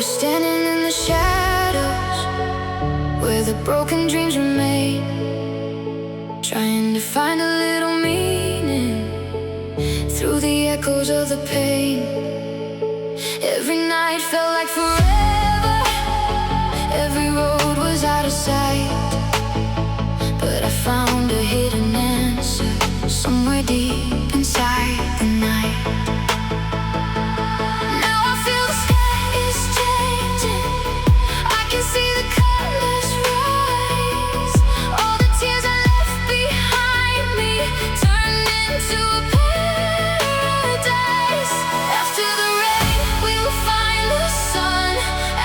standing in the shadows where the broken dreams remain, trying to find a little meaning through the echoes of the pain. Every night felt like forever, every road was out of sight, but I found a hidden answer somewhere deep inside the night. Now I feel the sky is changing, I can see the colors rise. All the tears I left behind me turned into a paradise. After the rain we will find the sun,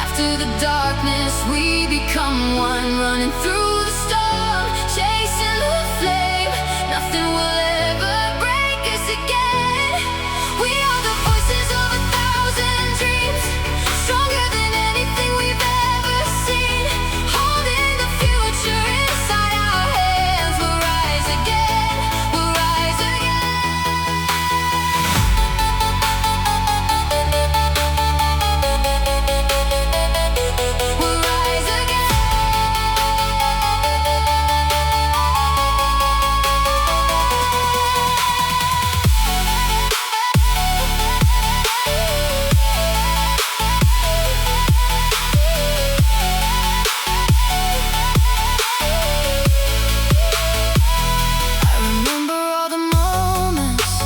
after the darkness we become one, running through the storm, chasing the flame. Nothing will ever break us again. We are the voices of 1,000 dreams, stronger than anything we've ever seen. Holding the future inside our hands. We'll rise again, we'll rise again. We'll rise again. I remember all the moments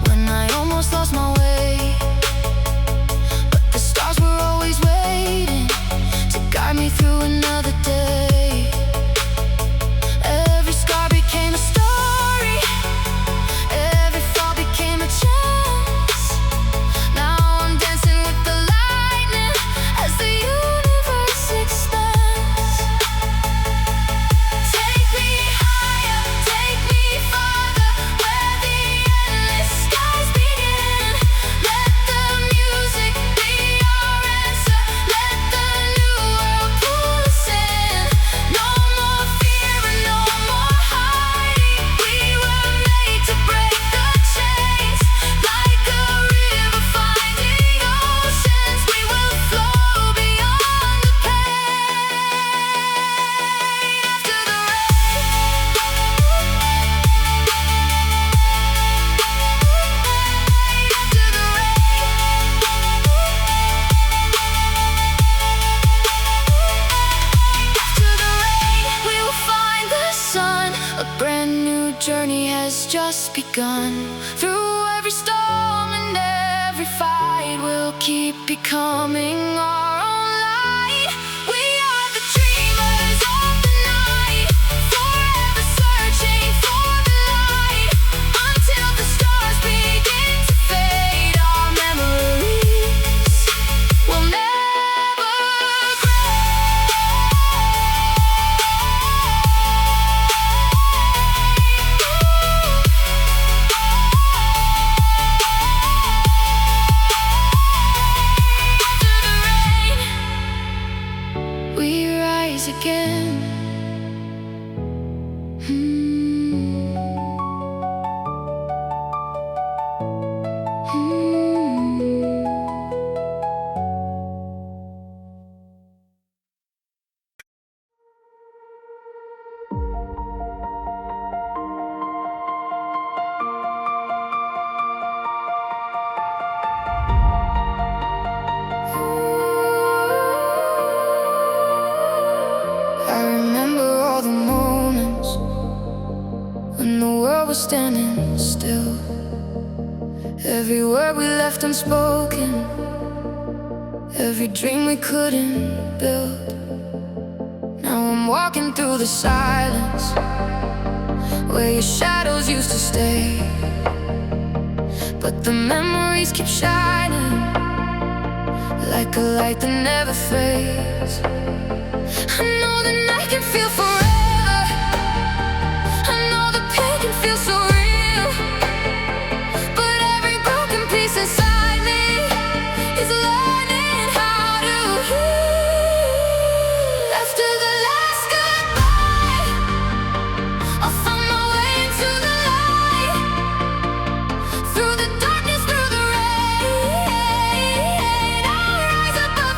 when I almost lost my way, but the stars were always waiting to guide me through another day. Every scar became a story, every fall became a chance. Now I'm dancing with the lightning as the universe expands. Take me higher, take me farther, where the endless skies begin. Let the music be our answer, let the new world pull us in. No more fear and no more hiding, we were made to break the chains. Like a river finding oceans, we will flow beyond the pain. After the rain, we will find the sun. A brand new journey has just begun. Through every storm and every fight, we'll keep becoming our own light. We are the dreamers of the night, forever searching for the light, until the stars begin to fade. Our memories will never we rise again. I remember all the moments when the world was standing still. Every word we left unspoken, every dream we couldn't build. Now I'm walking through the silence where your shadows used to stay, but the memories keep shining like a light that never fades. I know the night can feel forever, I know the pain can feel so real, but every broken piece inside me is learning how to heal. After the last goodbye, I'll find my way into the light, through the darkness, through the rain. I'll rise above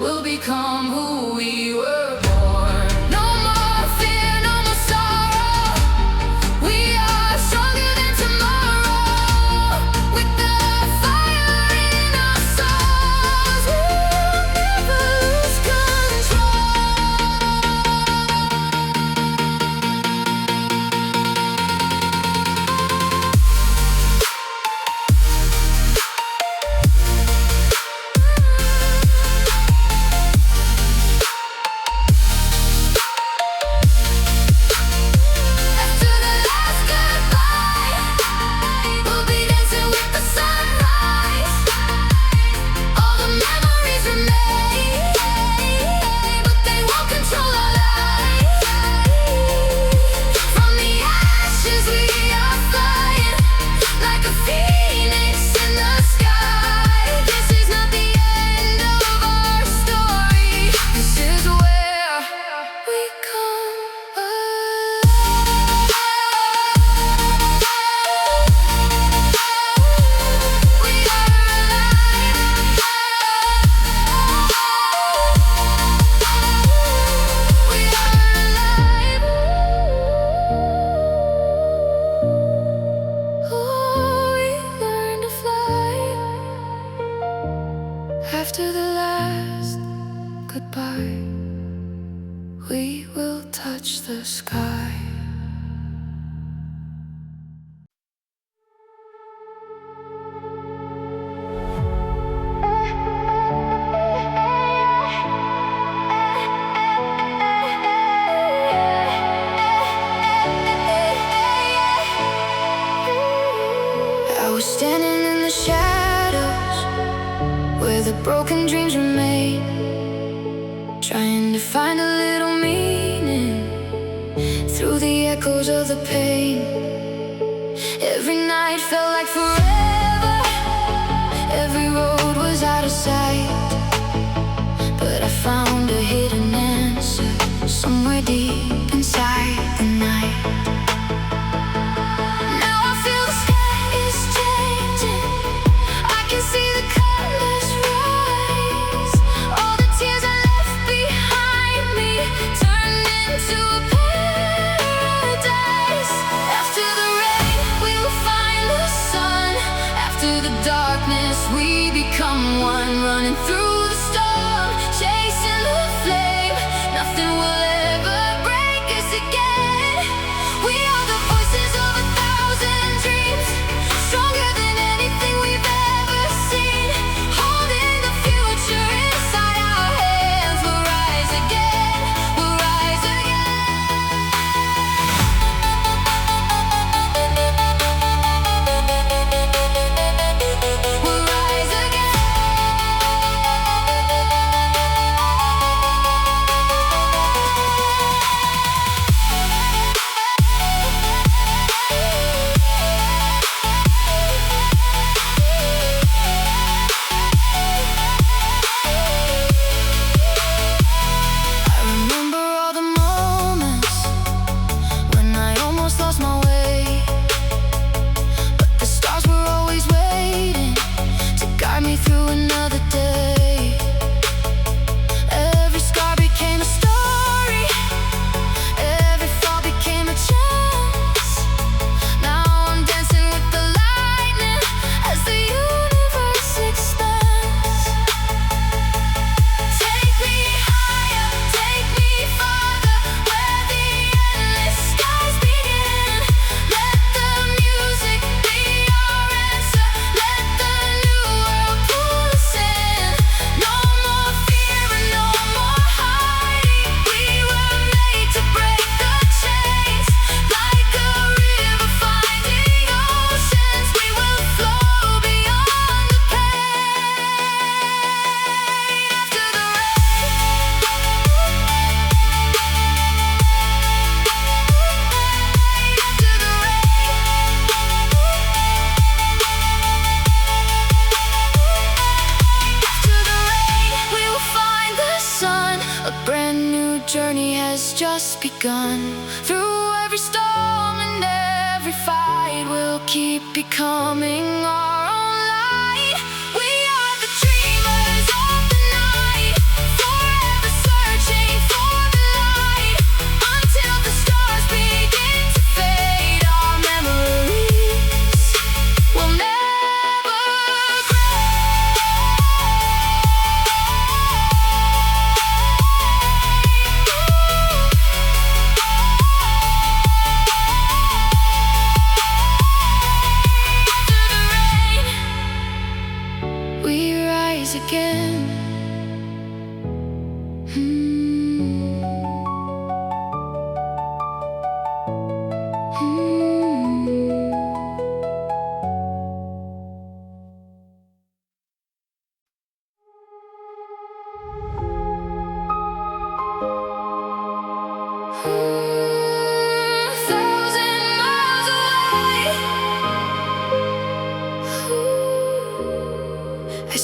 we'll become who we were born. No more fear, no more sorrow. We are stronger than tomorrow. With the fire in our souls, we'll never lose after the last goodbye, we will touch the sky. I was standing in the shadows where the broken dreams remain, trying to find a little meaning through the echoes of the pain. Every night felt like forever, every road was out of sight, but I found a hidden answer somewhere deep inside the night. Now I feel the sky is changing, I can see the colors rise. All the tears I left behind me turned into a paradise. After the rain, we will find the sun. After the darkness, we become one. Running through the storm, chasing the flame. Nothing will ever break us again. We are the voices of 1,000 dreams, stronger than anything we've ever seen. Holding the future inside our hands. We'll rise again, we'll rise again. We'll rise again. I remember all the moments when I almost lost my way, but the stars were always waiting to guide me through another day. Every scar became a story, every fall became a chance. Now I'm dancing with the lightning as the universe expands. Take me higher, take me farther, where the endless skies begin. Let the music be our answer, let the new world pull us in. No more fear and no more hiding, we were made to break the chains. Like a river finding oceans, we will flow beyond the pain. After the rain, we will find the sun. A brand new journey has just begun. Through every storm and every fight, we'll keep becoming our own light. We are the dreamers of the night,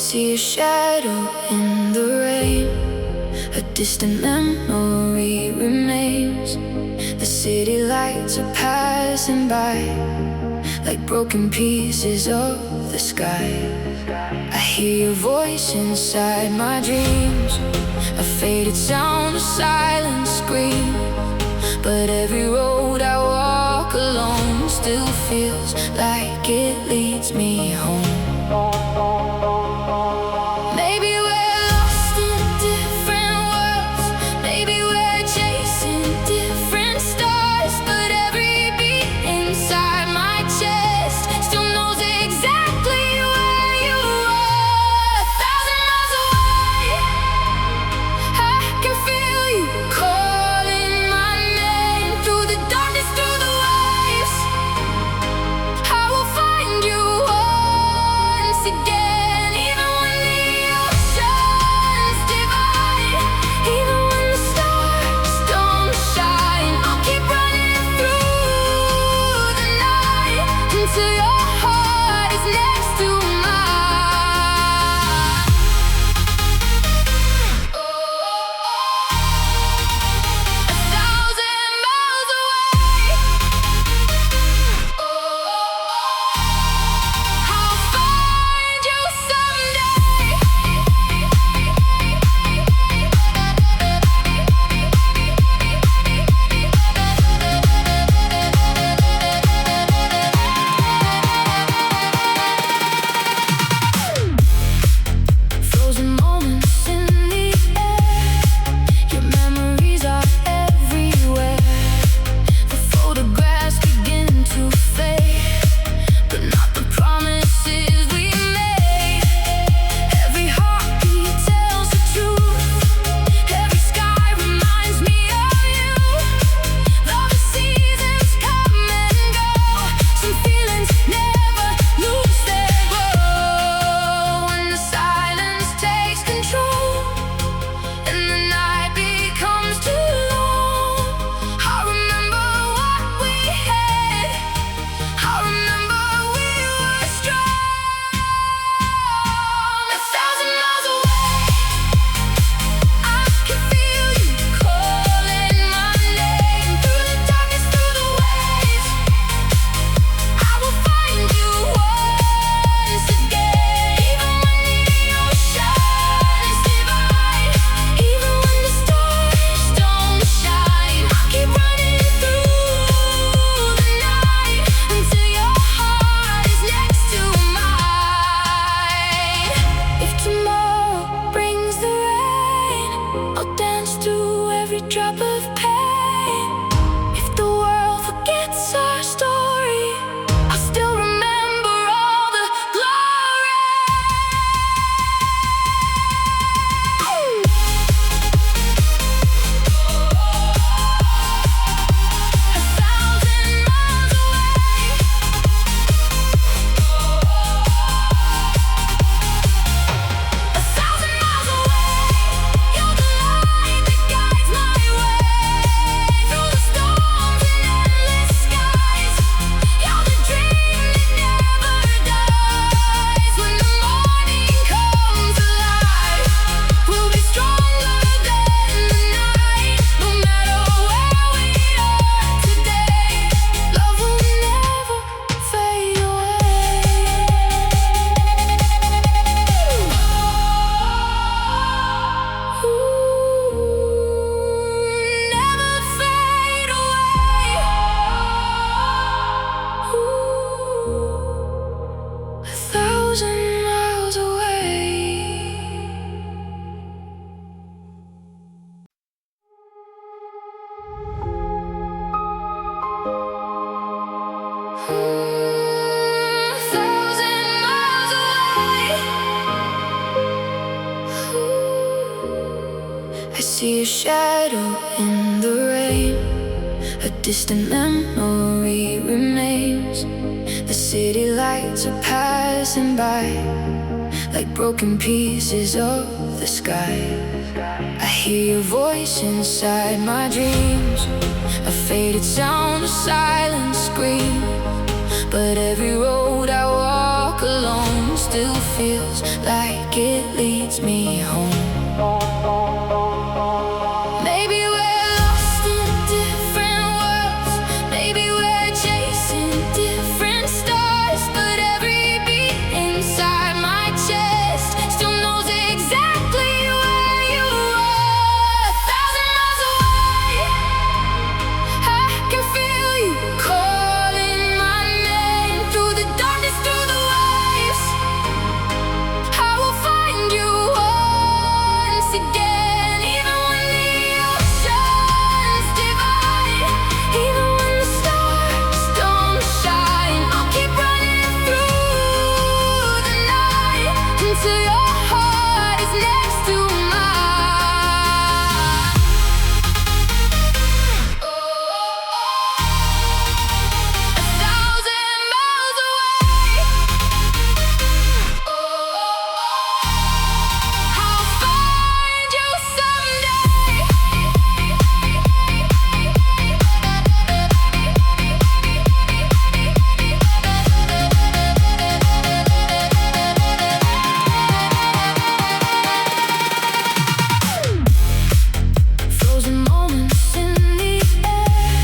see a shadow in the rain. A distant memory remains. The city lights are passing by like broken pieces of the sky. I hear your voice inside my dreams, a faded sound, a silent scream. But every road I walk alone still feels like it leads me home. Maybe we're lost in different worlds, maybe we're chasing different stars, but every beat inside my chest still knows exactly where you are. 1,000 miles away, I can feel you calling my name. Through the darkness, through the waves, I will find you once again. Even when the oceans divide, even when the stars don't shine, I'll keep running through the night until your heart is next to mine. 1,000 miles away, I'll find you someday. Frozen moments in the air, your memories are everywhere. The photographs begin to fade, but not the promises we made. Every heartbeat tells the truth, every sky reminds me of you. Though the seasons come and go, some feelings never lose their glow. When the silence takes control and the night becomes too long, I remember what we had, I remember we were strong. 1,000 miles away, I can feel you calling my name. Through the darkness, through the waves, I will find you once again. Even when the oceans divide, even when the stars don't shine, I'll keep running through the night until your heart is next to mine. If tomorrow brings the rain, I'll dance through every drop of pain. If the world forgets our story, I'll still remember all the glory. 1,000 miles away, 1,000 miles away, you're the light that guides my way. Through the storms and endless skies, you're the dream that never dies. When the morning comes alive, we'll be stronger than the night. No matter where we are today, love will never fade away. Never fade away. 1,000 miles away. I see a shadow in the rain. A distant memory remains. The city lights are passing by like broken pieces of the sky. I hear your voice inside my dreams, a faded sound, a silent scream. But every road I walk alone still still feels like it leads me home. Maybe we're lost in different worlds, maybe we're chasing different stars, but every beat inside my chest still knows exactly where you are. 1,000 miles away, I can feel you calling my name through the darkness, through the waves. I will find you once again, even when the oceans divide, even when the stars don't shine. I'll keep running through the night until your heart is next to mine. 1,000 miles away, I'll find you someday. Frozen moments in the air,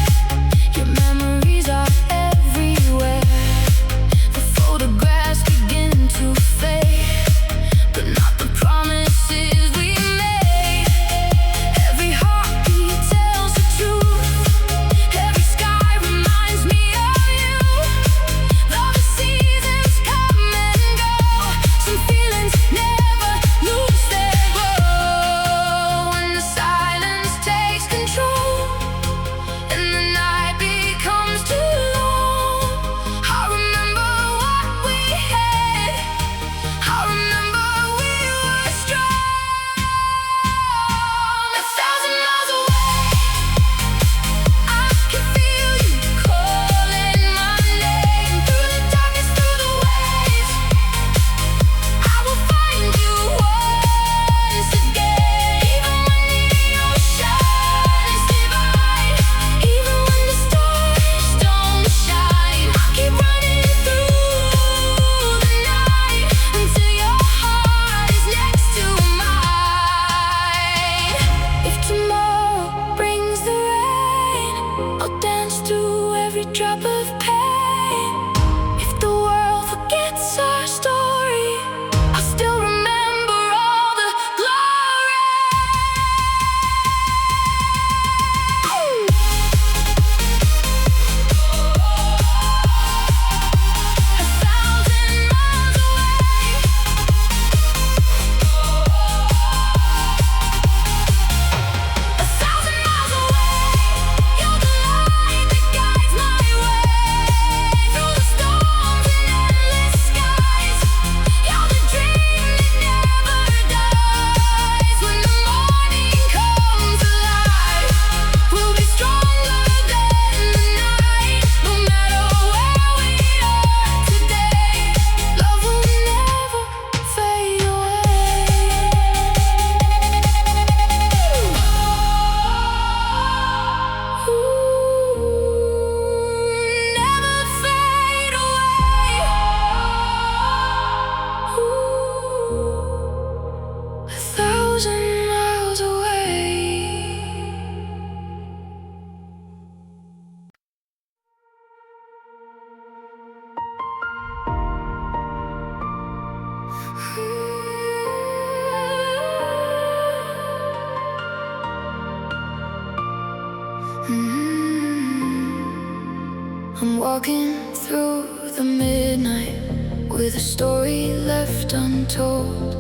your memories are everywhere. The photographs begin to fade, but not the promises we made. Every heartbeat tells the truth, every sky reminds me of you. Though the seasons come and go, some feelings never lose their glow. When the silence takes control and the night becomes too long, I remember what we had, I remember we were strong. 1,000 miles away, I can feel you calling my name through the darkness, through the waves. I will find you once again, even when the oceans divide, even when the stars don't shine. I'll keep running through the night until your heart is next to mine. If tomorrow brings the rain, I'll dance through every drop of pain. If the world forgets our story, I'll still remember all the glory. 1,000 miles away, 1,000 miles away, you're the light that guides my way through the storms and endless skies. You're the dream that never dies. When the morning comes alive, we'll be stronger than the night. No matter where we are today, love will never fade away. Never fade away. 1,000 miles away. I'm walking through the midnight with a story left untold,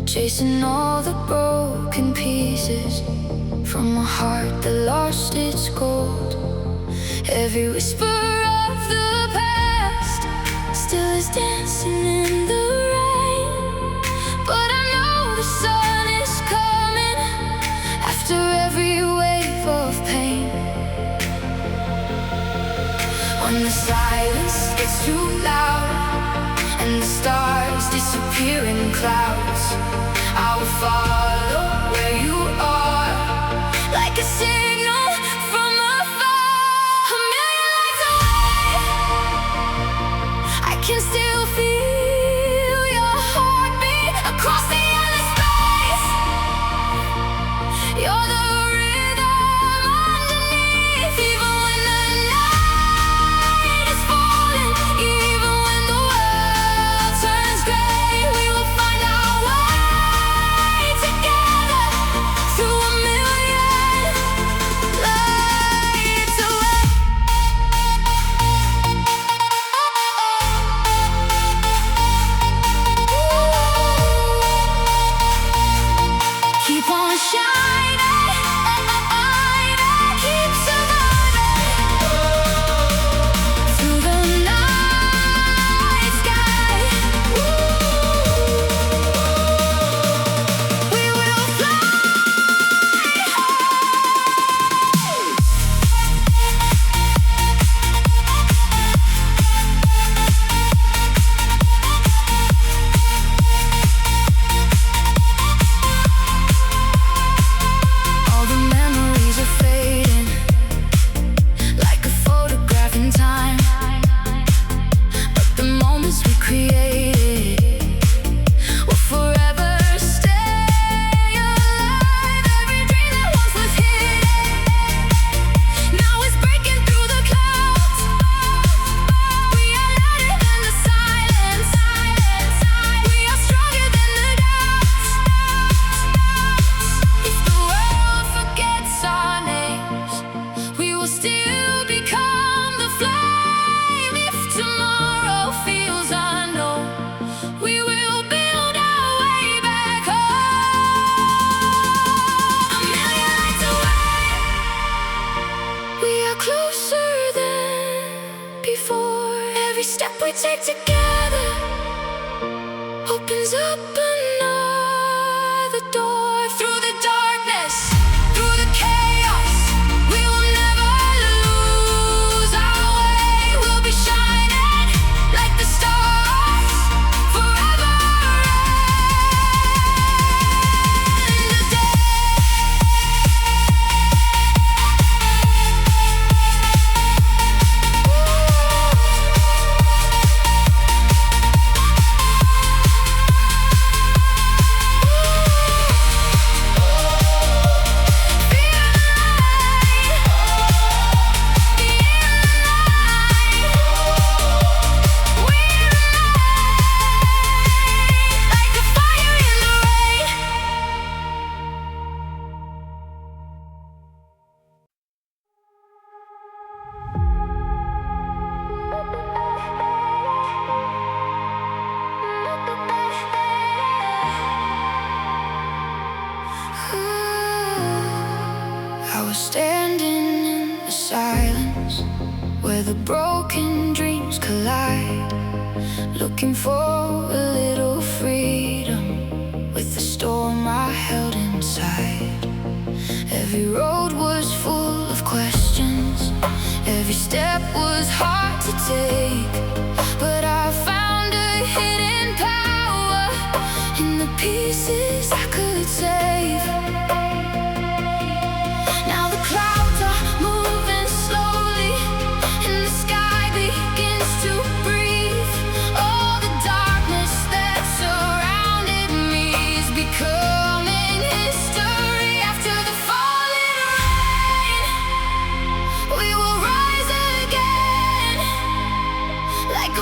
chasing all the broken pieces from a heart that lost its gold. Every whisper of the past still is dancing in the rain, but I know the sun is coming after every wave of pain. When the silence gets too loud and the stars disappear in clouds, I will follow where you are, like a signal from afar. A million lights away, I can still feel Looking for a little freedom with the storm I held inside. Every road was full of questions, every step was hard to take, but I found a hidden power in the pieces I could save. Now the clouds are moving slowly and the sky begins to breathe. All the darkness that surrounded me is becoming history. After the falling rain, we will rise again like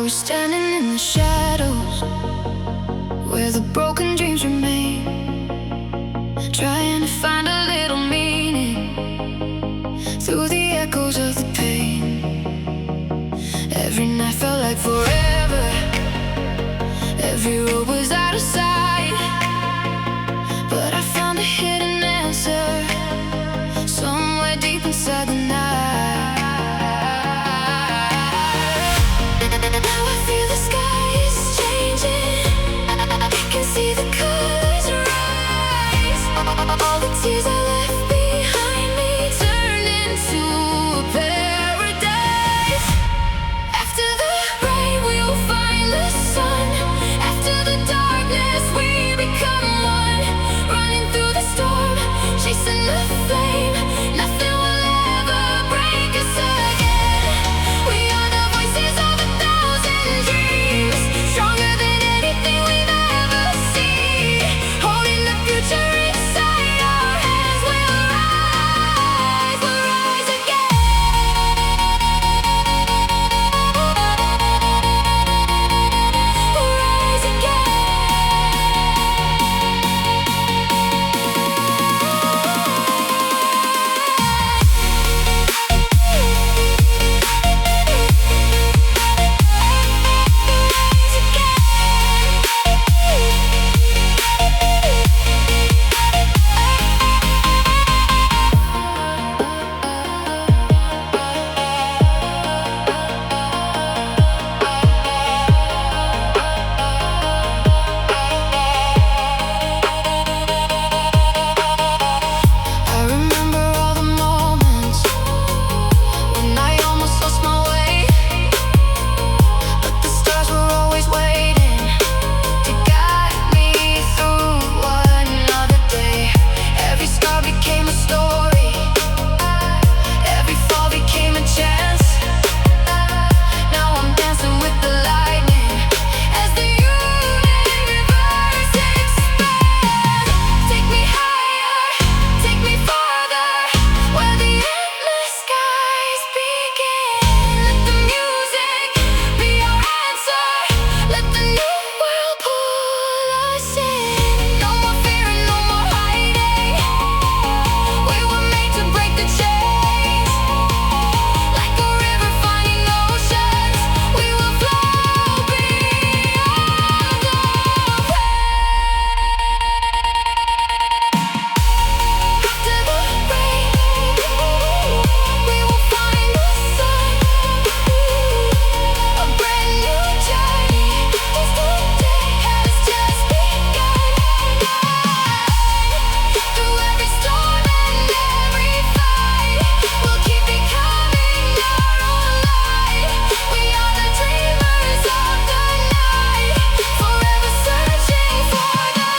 we're standing in the shadows where the broken dreams remain, trying to find a little meaning through the echoes of the pain. Every night felt like forever, every road was out of sight, but I found a hidden answer somewhere deep inside the night. Now I feel the sky is changing, I can see the colors rise. All the tears I left behind me turned into a paradise. After the rain we'll find the sun, after the darkness we become one, running through the storm, chasing the flame. Nothing will ever break us again. We are the voices of a thousand dreams, stronger than anything we've ever seen. Holding the future inside our hands, we'll rise again. We'll rise again. I remember all the moments when I almost lost my way, but the stars were always waiting to guide me through another day. Every scar became a story, every fall became a chance. Now I'm dancing with the lightning as the universe expands. Take me higher, take me farther, where the endless skies begin. Let the music be our answer, let the new world pull us in. No more fear and no more hiding, we were made to break the chains. Like a river finding oceans, we will flow beyond the After the rain, we will find the sun, a brand new journey. This new day has just begun. Through every storm and every fight, we'll keep becoming our own light. We are the dreamers of the night, forever searching for the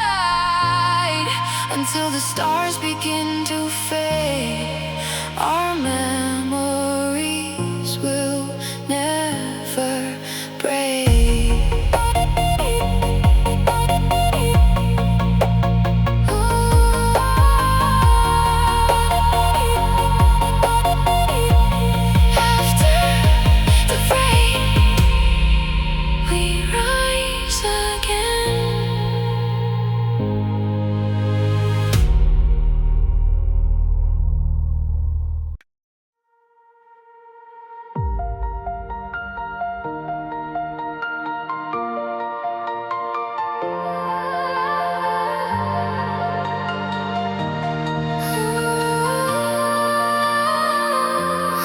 light. Until the stars begin to fade, our memories will never break. After the rain, we rise again.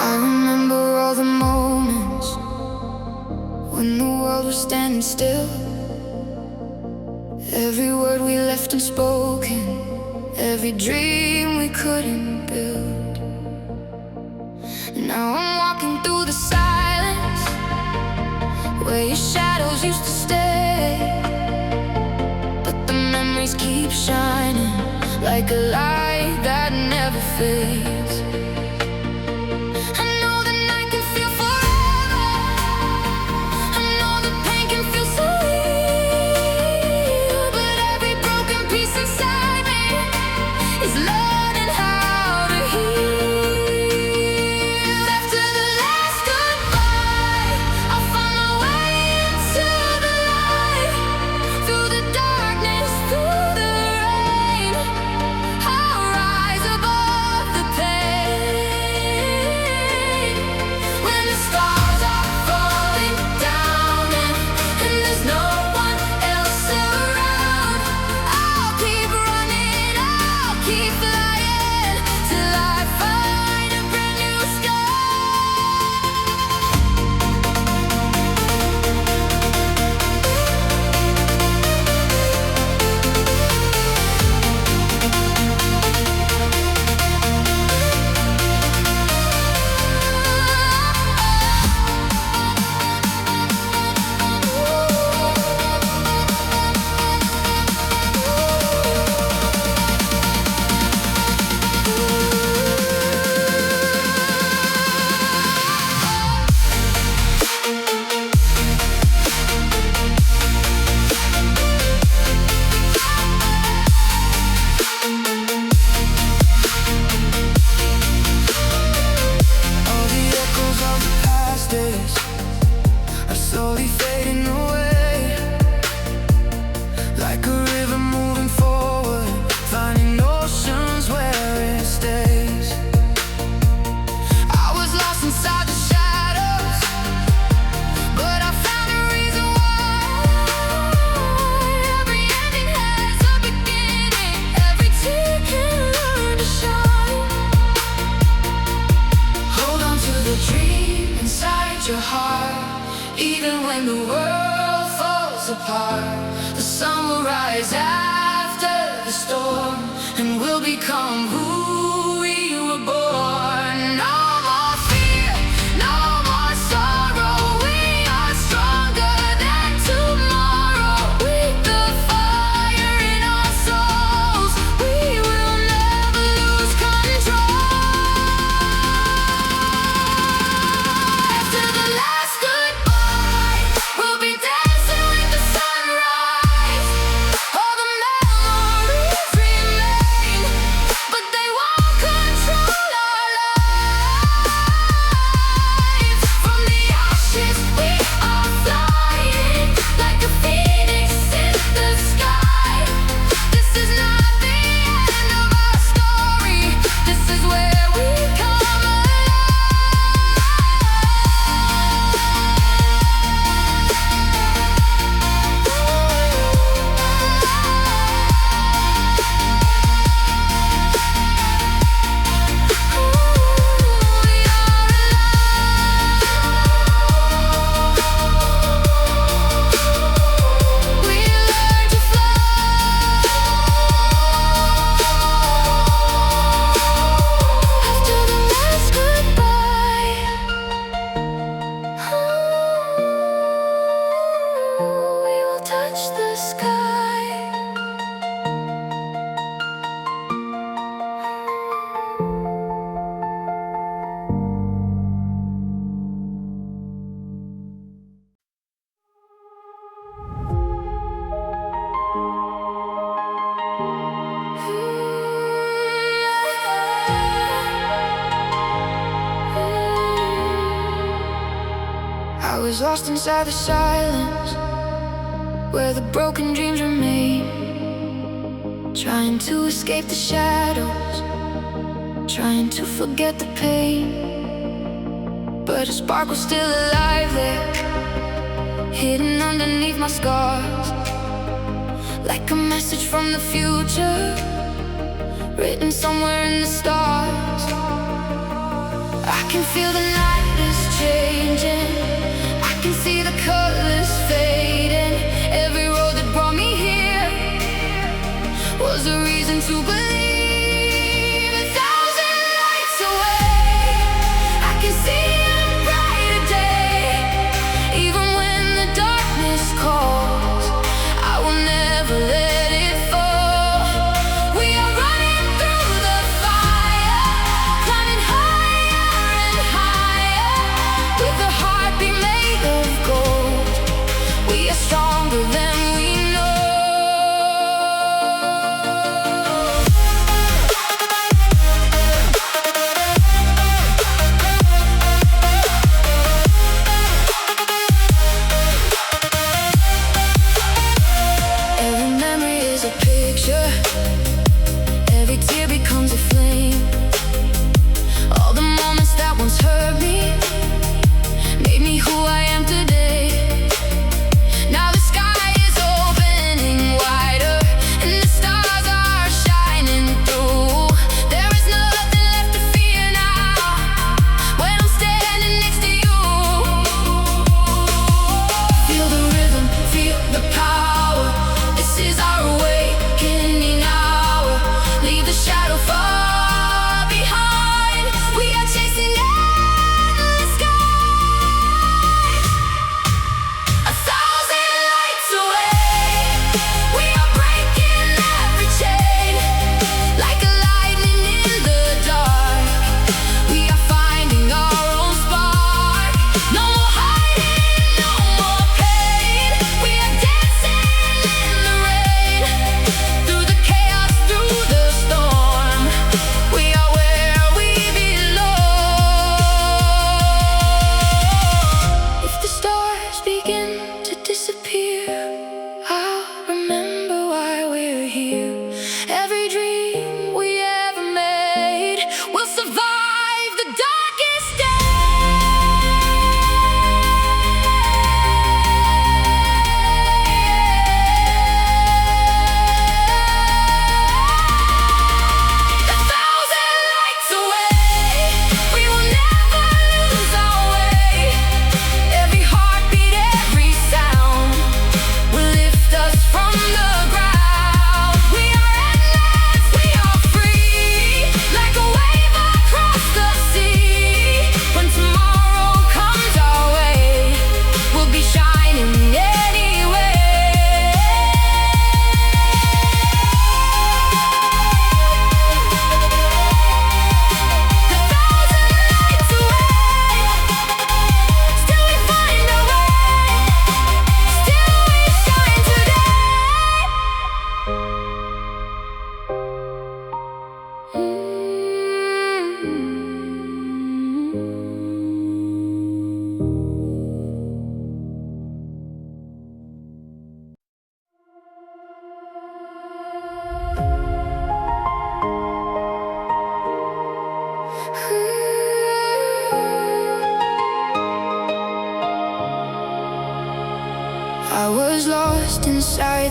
I remember all the moments when the world was standing still, every word we left unspoken, every dream we couldn't build. Now I'm walking through the silence where your shadows used to stay, but the memories keep shining like a light that never fades. I know the night can feel forever, I know the pain can feel so real, but every broken piece inside me is learning how to heal. After the last when the world falls apart, the sun will rise after the storm, and we'll become who we were born. No more fear, no more sorrow. We are stronger than tomorrow. With the fire in our souls, we will never lose control. After the last goodbye, we'll be dancing with the sunrise. All the memories remain, but they won't control our lives. From the ashes we are flying, like a phoenix in the sky. This is not the end of our story. This is where we come touch the sky. I was lost inside the silence, where the broken dreams remain, trying to escape the shadows, trying to forget the pain. But a spark was still alive there, hidden underneath my scars, like a message from the future, written somewhere in the stars. I can feel the night is changing, I can see the colors fading. Every road that brought me here was a reason to believe. 1,000 lights away, I can see a brighter day. Even when the darkness calls, I will never let it fall. We are running through the fire, climbing higher and higher, with a heartbeat made of gold. We are stronger than we know.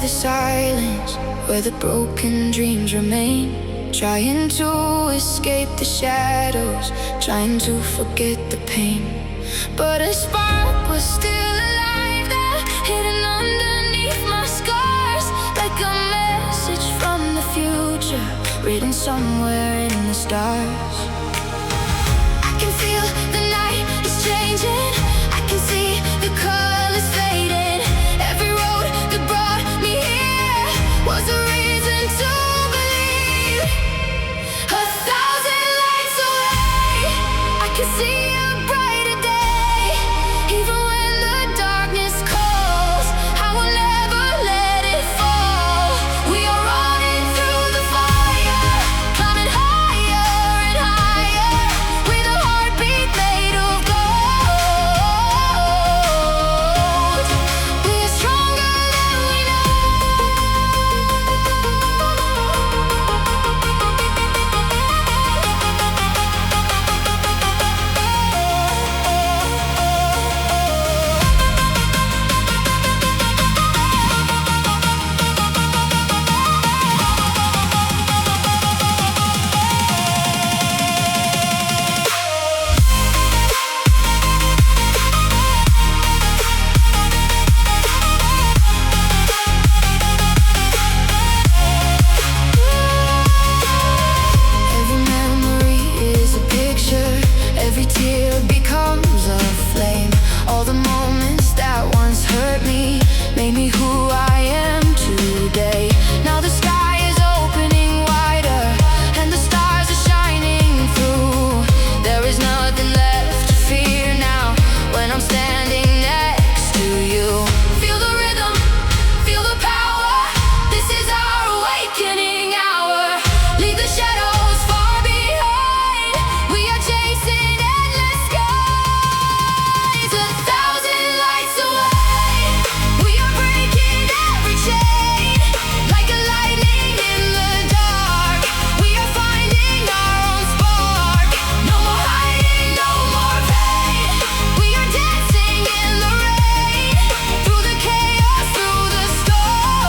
the silence where the broken dreams remain, trying to escape the shadows, trying to forget the pain. But a spark was still alive there, hidden underneath my scars, like a message from the future, written somewhere in the stars. I can feel the night is changing, I can see the colors fading. Every road that brought me here was a reason to believe. 1,000 lights away, I can see a brighter day. Even when the darkness calls, I will never let it fall. We are running through the fire, climbing higher and higher, with a heartbeat made of gold. We are stronger than we know. Every memory is a picture, every tear becomes a flame. All the moments that once hurt me made me who I am today. Now the sky is opening wider and the stars are shining through. There is nothing left to fear now when I'm standing next to you. Feel the rhythm, feel the power. This is our awakening hour. Leave the shadows far behind. We are chasing endless skies. 1,000 lights away, we are breaking every chain. Like a lightning in the dark, we are finding our own spark. No more hiding, no more pain. We are dancing in the rain, through the chaos, through the storm.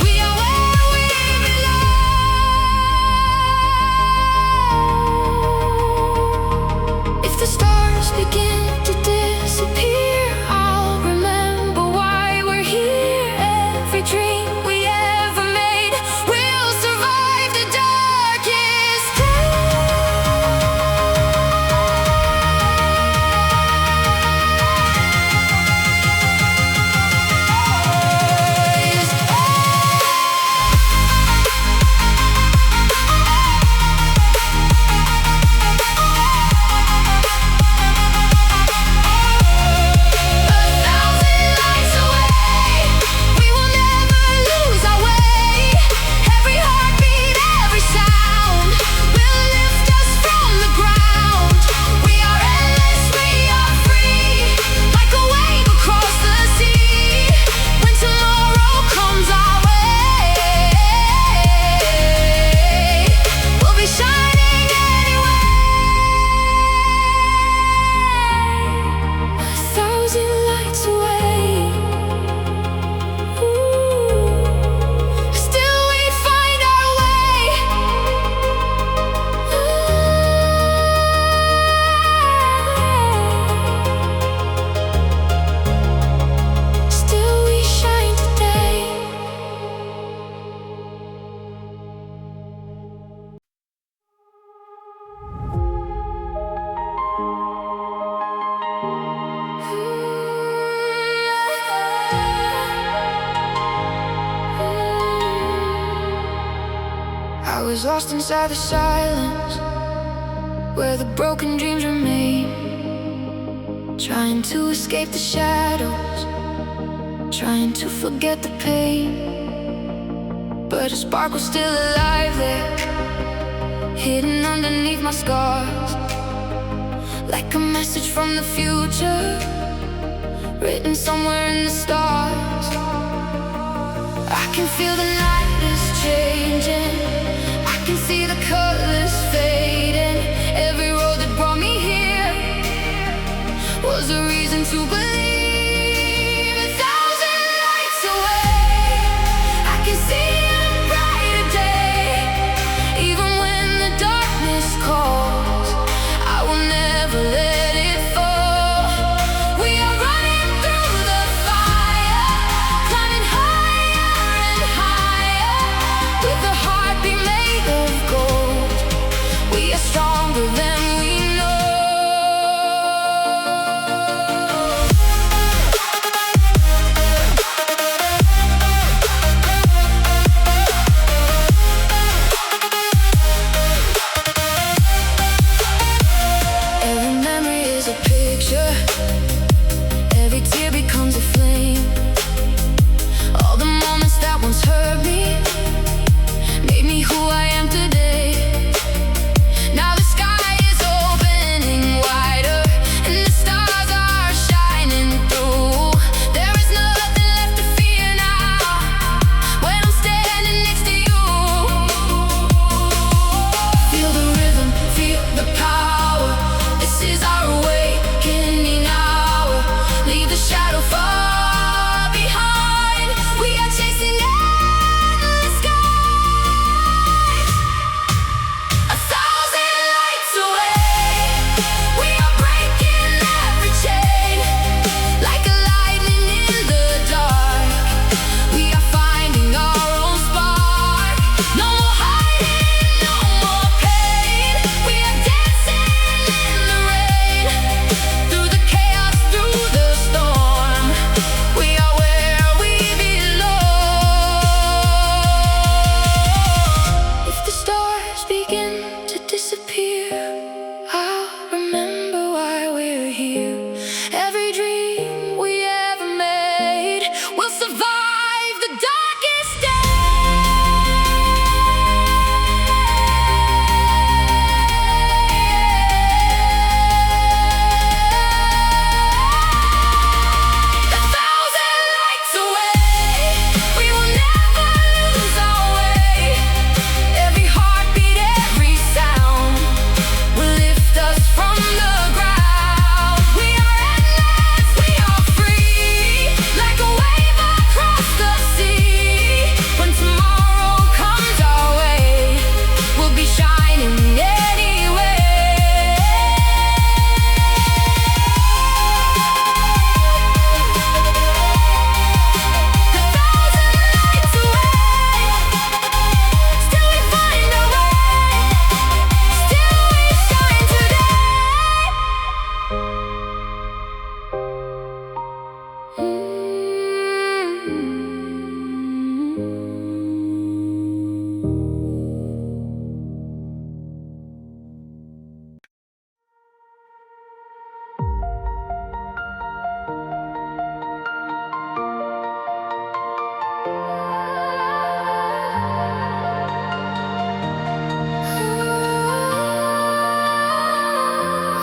We are where we belong. If the stars begin to disappear, I'll remember why we're here. Every dream we ever made will survive the darkest I was lost inside the silence where the broken dreams remain, trying to escape the shadows, trying to forget the pain. But a spark was still alive there, hidden underneath my scars, like a message from the future, written somewhere in the stars. I can feel the night is changing, I can see the colors fading. Every road that brought me here was a reason to believe. No more hiding, no more pain. We are dancing in the rain. Through the chaos, through the storm, we are where we belong. If the stars begin to disappear, I'll remember why we're here. Every dream we ever made will survive the darkest day. A thousand lights away, we will never lose our way. Every heartbeat, every sound will lift us from the ground. We are endless, we are free, like a wave across the sea. When tomorrow comes our way, we'll be shining anyway. A thousand lights away, still we find our way, still we shine today.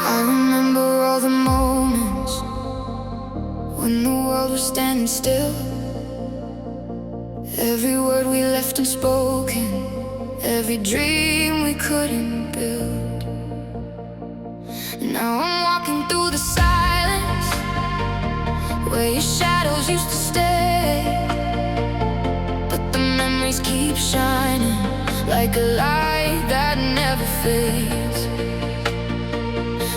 I remember all the moments when the world was standing still. Every word we left unspoken, every dream we couldn't build. Now I'm walking through the silence where your shadows used to stay. But the memories keep shining like a light that never fades.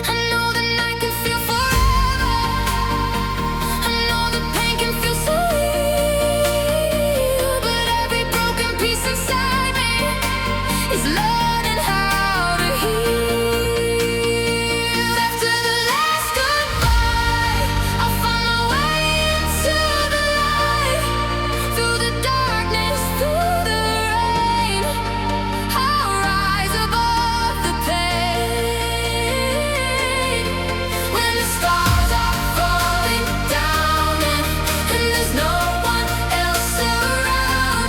I know the night can feel forever. I know the pain can feel so real. But every broken piece inside me is learning how to heal. After the last goodbye, I'll find my way into the light. Through the darkness, through the rain, I'll rise above the pain. When the stars are falling down and there's no one else around,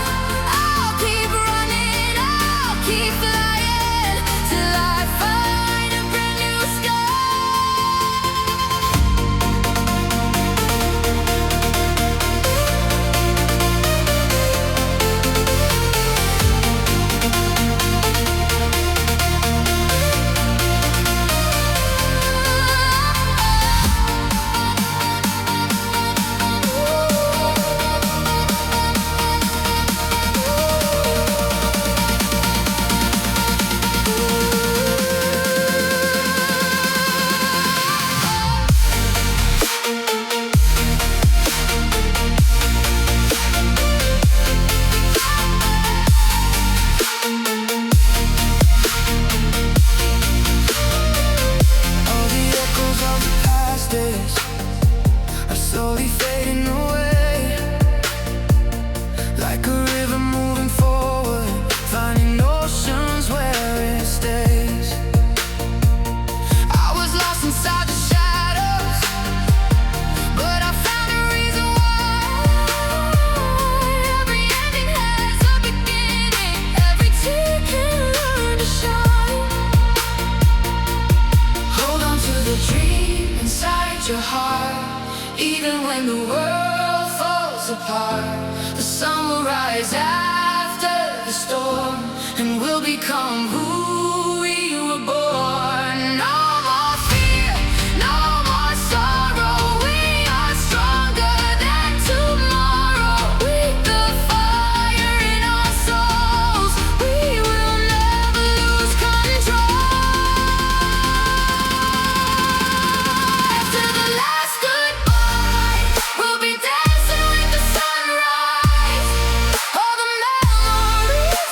I'll keep running, I'll keep flying till I find a brand new sky. All the echoes of the past days are slowly fading away, like a river moving forward, finding oceans where it stays. I was lost inside the shadows, but I found a reason why. Every ending has a beginning, every tear can learn to shine. Hold on to the dream inside your heart. Even when the world falls apart, the sun will rise after the storm, and we'll become who we were born. No more fear, no more sorrow. We are stronger than tomorrow. With the fire in our souls, we will never lose control. After the last goodbye, we'll be dancing with the sunrise. All the memories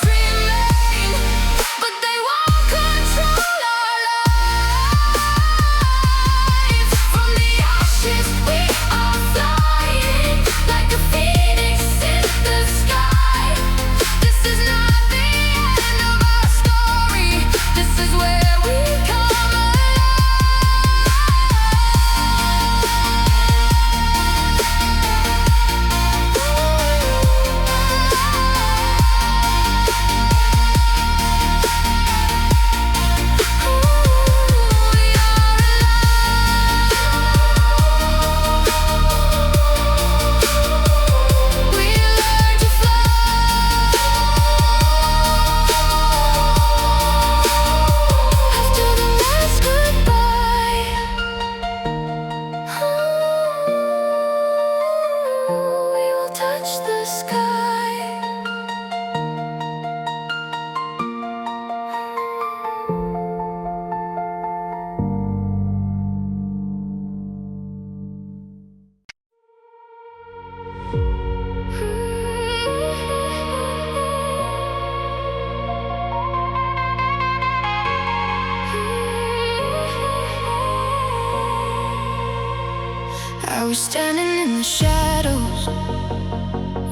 we're standing in the shadows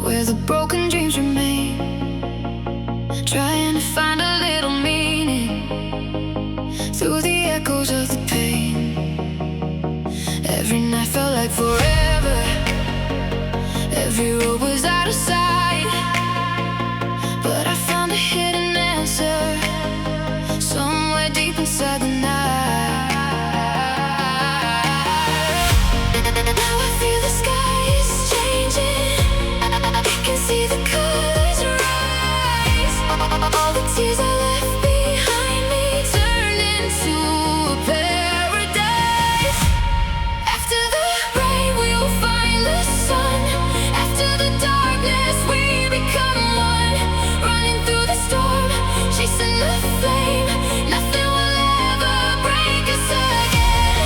where the broken dreams remain, trying to find a little meaning through the echoes of the pain. Every night felt like forever, every road was out of sight, but I found a hidden answer somewhere deep inside the night. Now I feel the sky is changing, I can see the colors rise. All the tears I left behind me turned into a paradise. After the rain we will find the sun, after the darkness we become one. Running through the storm, chasing the flame, nothing will ever break us again.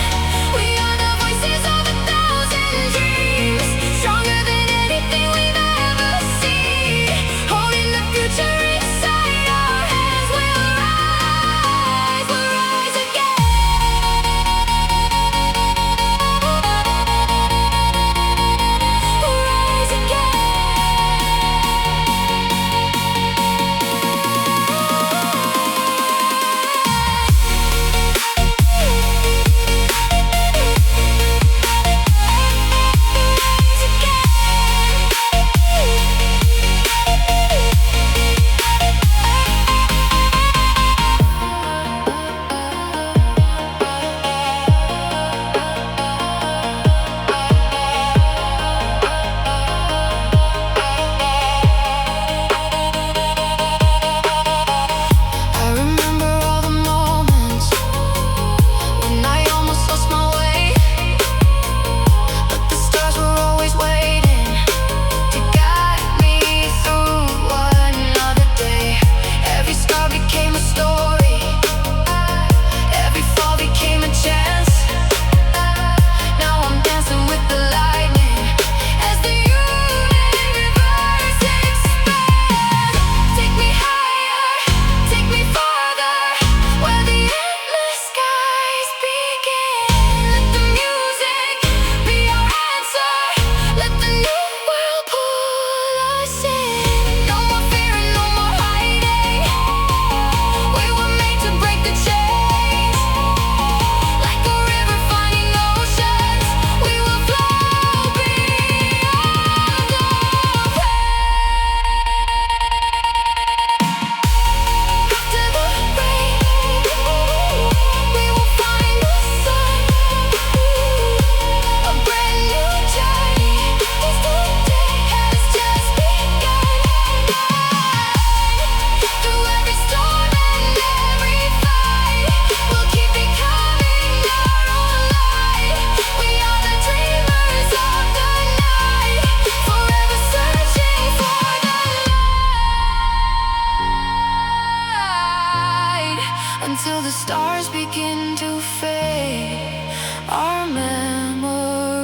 We are the voices of 1,000 dreams, stronger than anything we've ever seen. Holding the future inside our hands, we'll rise again. We'll rise again. I remember all the moments when I almost lost my way, but the stars were always waiting to guide me through another day. Every scar became a story, every fall became a chance. Now I'm dancing with the lightning as the universe expands. Take me higher, take me farther, where the endless skies begin. Let the music be our answer, let the new world pull us in. No more fear and no more hiding, we were made to break the chains. Like a river finding oceans, we will flow beyond the After the rain, we will find the sun, a brand new journey. This new day has just begun. Through every storm and every fight, we'll keep becoming our own light. We are the dreamers of the night, forever searching for the light. Until the stars begin to fade, our memories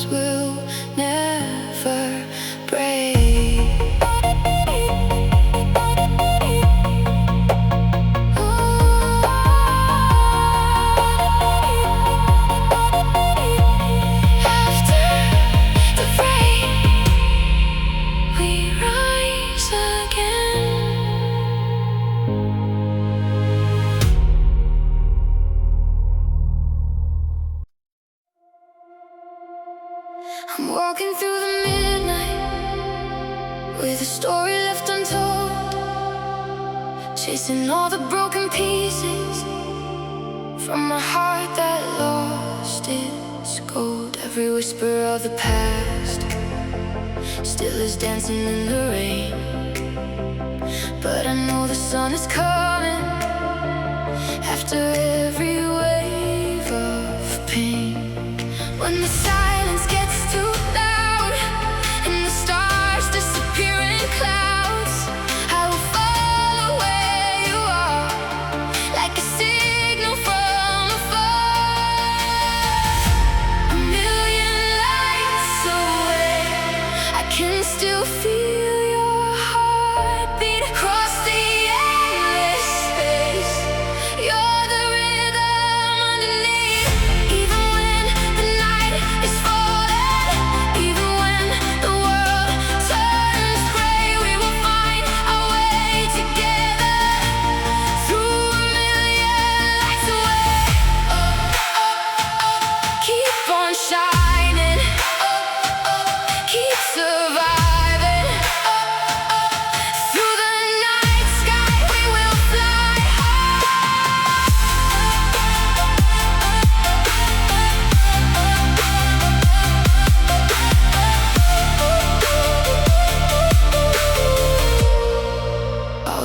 will never break. After the rain, we rise again. I'm walking through the midnight with a story left untold, chasing all the broken pieces from my heart that lost its gold. Every whisper of the past still is dancing in the rain, but I know the sun is coming after every wave of pain. When the silence gets too loud and the stars disappear in clouds, I will follow where you are, like a signal from afar. A million lights away, I can still feel your heartbeat across the endless space. You're the rhythm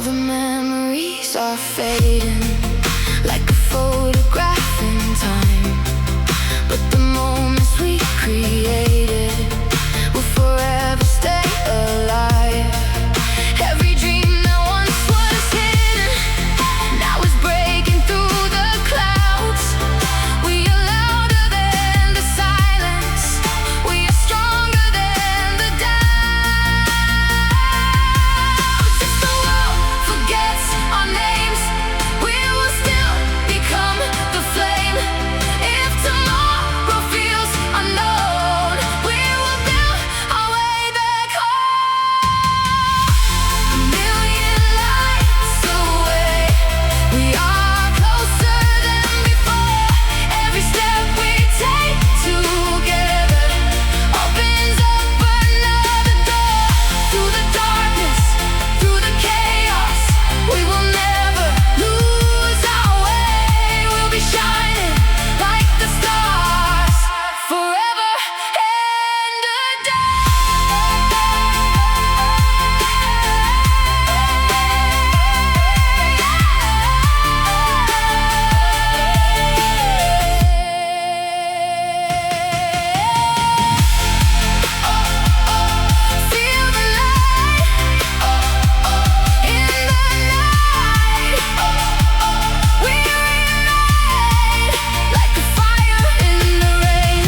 All the memories are fading like a photograph in time, but the moments we created will forever stay alive. Every dream that once was hidden now is breaking through the clouds. We are louder than the silence, we are stronger than the doubt. If the world forgets our names, we will still become the flame. If tomorrow feels unknown, we will build our way back home. A million lights away, we are closer than before. Every step we take together opens up another door. Through the darkness, through the chaos, we will never lose our way. We'll be shining like the stars forever and a day. Feel the light in the night. We reignite like a fire in the rain.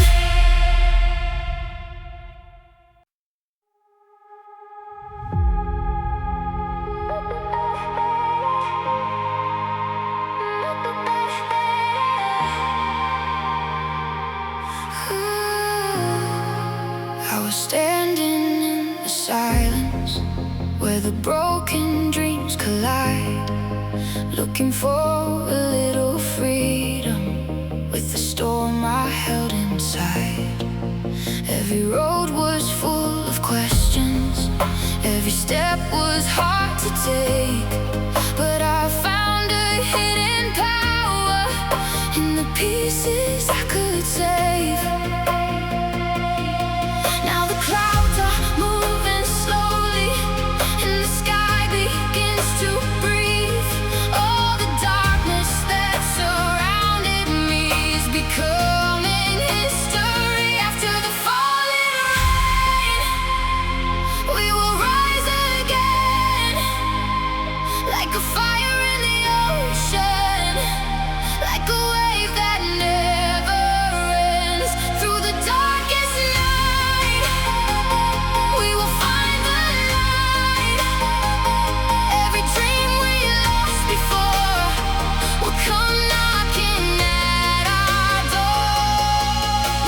I was standing in the silence where the broken dreams collide, looking for a little freedom with the storm I held inside. Every road was full of questions, every step was hard to take, but I found a hidden power in the pieces I could save. Now the clouds are moving slowly and the sky begins to breathe. All the darkness that surrounded me is becoming history. After the falling rain, we will rise again like a fire in the ocean, like a wave that never ends. Through the darkest night, we will find the light. Every dream we lost before will come knocking at our door.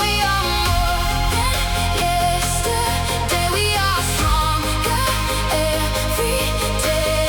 We are more than yesterday, we are stronger every day.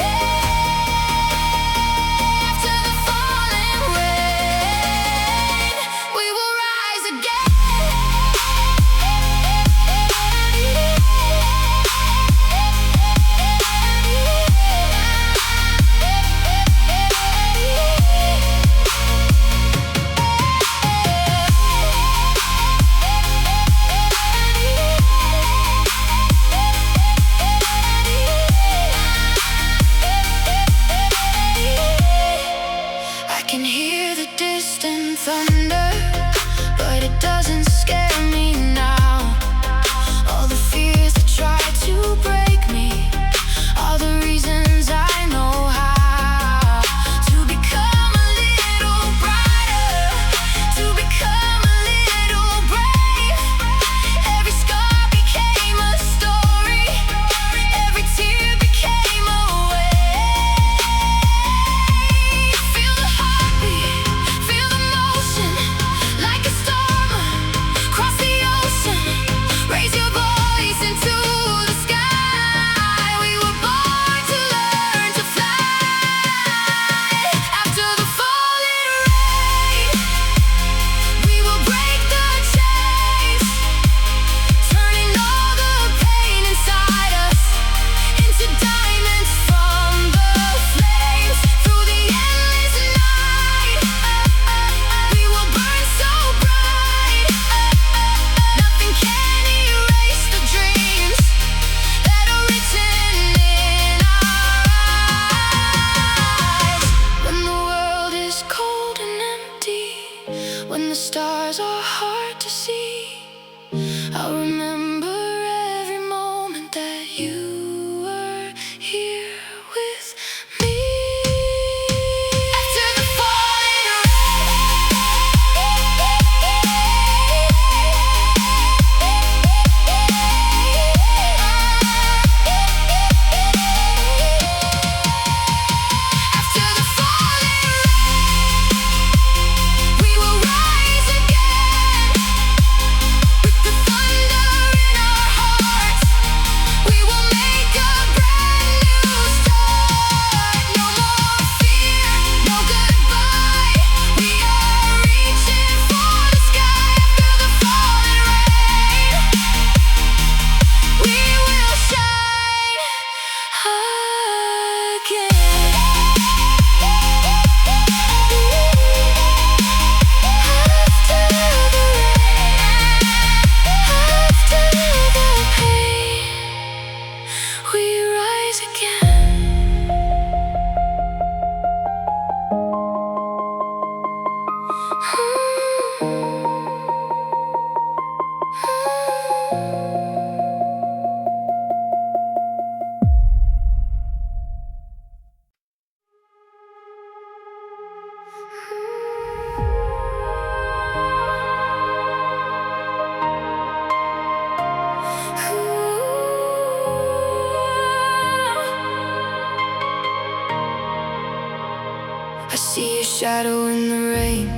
I see your shadow in the rain.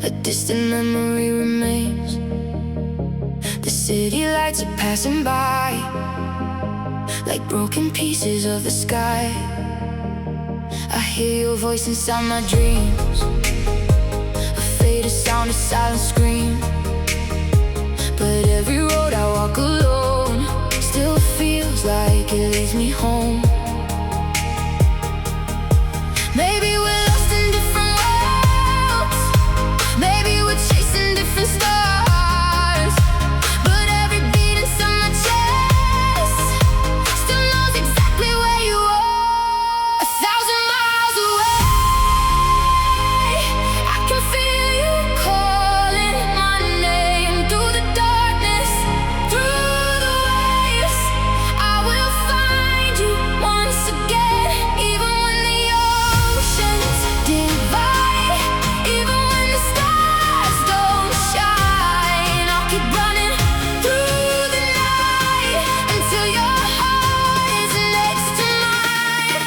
A distant memory remains. The city lights are passing by, like broken pieces of the sky. I hear your voice inside my dreams, a faded sound, a silent scream. But every road I walk alone still feels like it leads me home. Maybe we're lost in different worlds, maybe we're chasing different stars, but every beat inside my chest still knows exactly where you are. 1,000 miles away, I can feel you calling my name through the darkness, through the waves. I will find you once again, even when the oceans divide, even when the stars don't shine. I'll keep running through the night until your heart is next to mine.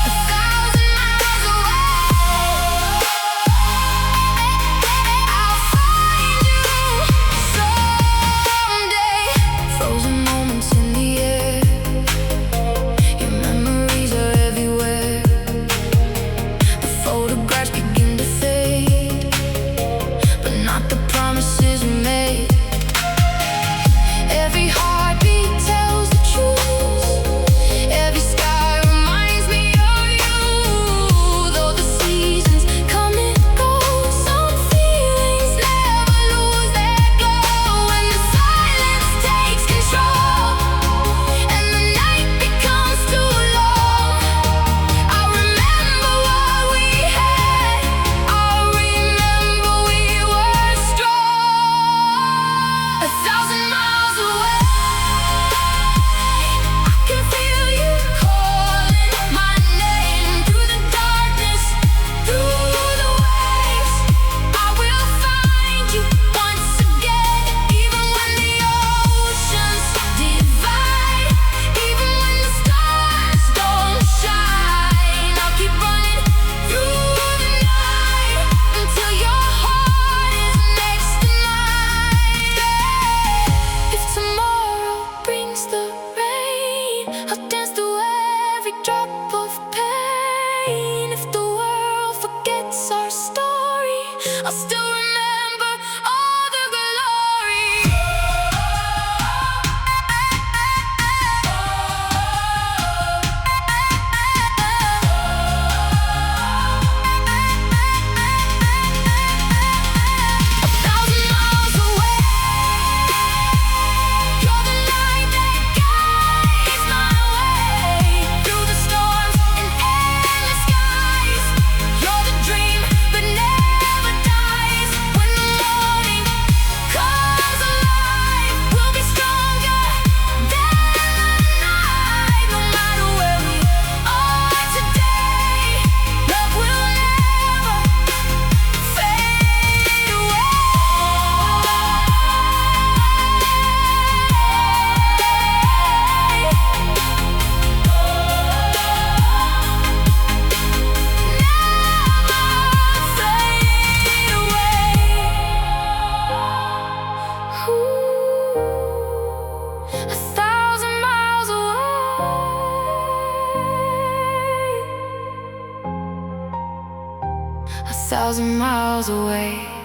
1,000 miles away, I'll find you someday. Frozen moments in the air, your memories are everywhere. The photographs begin to fade, but not the promises we made. Every heartbeat tells the truth, every sky reminds me of you. Though the seasons come and go, some feelings never lose their glow. When the silence takes control and the night becomes too long, I remember what we had, I remember we were strong. 1,000 miles away, I can feel you calling my name through the darkness, through the waves. I will find you once again, even when the oceans divide, even when the stars don't shine. I'll keep running through the night until your heart is next to mine. If tomorrow brings the rain, I'll dance through every drop of pain. If the world forgets our story, I'll still remember all the glory. 1,000 miles away, you're the light that guides my way through the storms and endless skies. You're the dream that never dies. When the morning comes alive, we'll be stronger than the night. No matter where we are today, love will never fade away. 1,000 miles away, 1,000 miles away.